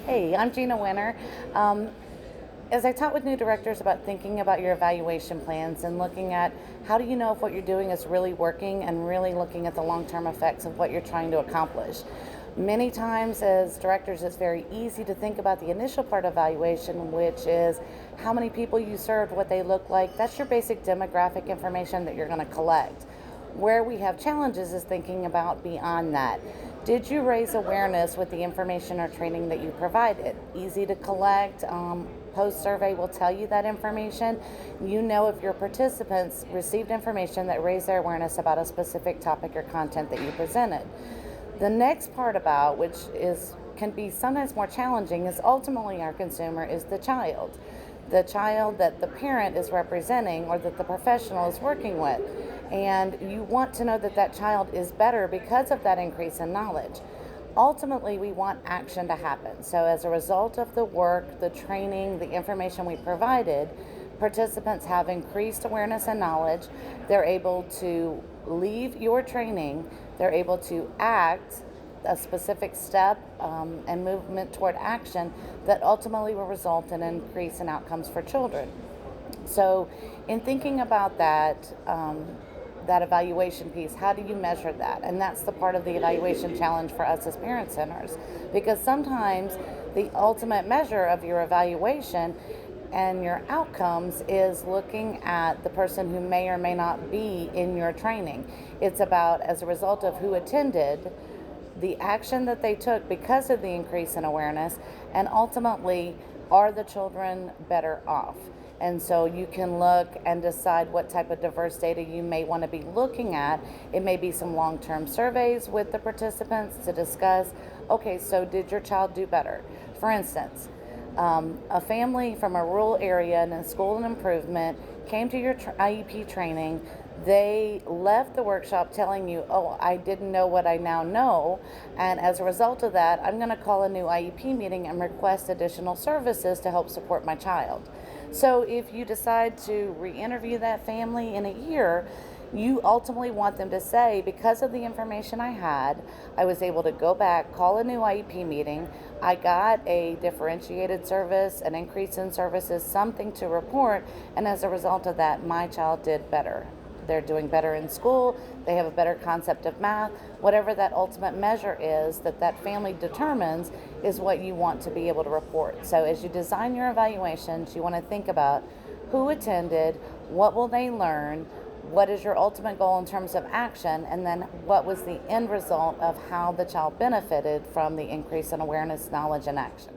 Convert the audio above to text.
Hey, I'm Jeana Winter. Um, as I talk with new directors about thinking about your evaluation plans and looking at how do you know if what you're doing is really working and really looking at the long term effects of what you're trying to accomplish. Many times, as directors, it's very easy to think about the initial part of evaluation, which is how many people you served, what they look like. That's your basic demographic information that you're going to collect. Where we have challenges is thinking about beyond that. Did you raise awareness with the information or training that you provided? Easy to collect. Post survey will tell you that information. You know if your participants received information that raised their awareness about a specific topic or content that you presented. The next part about which is can be sometimes more challenging is ultimately our consumer is the child that the parent is representing or that the professional is working with. And you want to know that that child is better because of that increase in knowledge. Ultimately, we want action to happen. So, as a result of the work, the training, the information we provided, participants have increased awareness and knowledge. They're able to leave your training, they're able to act a specific step and movement toward action that ultimately will result in an increase in outcomes for children. So, in thinking about that evaluation piece, how do you measure that? And that's the part of the evaluation challenge for us as parent centers, because sometimes the ultimate measure of your evaluation and your outcomes is looking at the person who may or may not be in your training. It's about, as a result of who attended, the action that they took because of the increase in awareness, and ultimately, are the children better off? And so you can look and decide what type of diverse data you may want to be looking at. It may be some long term surveys with the participants to discuss okay, so did your child do better? For instance, a family from a rural area and in school and improvement came to your IEP training. They left the workshop telling you, oh, I didn't know what I now know. And as a result of that, I'm going to call a new IEP meeting and request additional services to help support my child. So if you decide to re-interview that family in a year, you ultimately want them to say, because of the information I had, I was able to go back, call a new IEP meeting, I got a differentiated service, an increase in services, something to report, and as a result of that, my child did better. They're doing better in school, they have a better concept of math. Whatever that ultimate measure is that that family determines is what you want to be able to report. So as you design your evaluations, you want to think about who attended, what will they learn, what is your ultimate goal in terms of action, and then what was the end result of how the child benefited from the increase in awareness, knowledge, and action.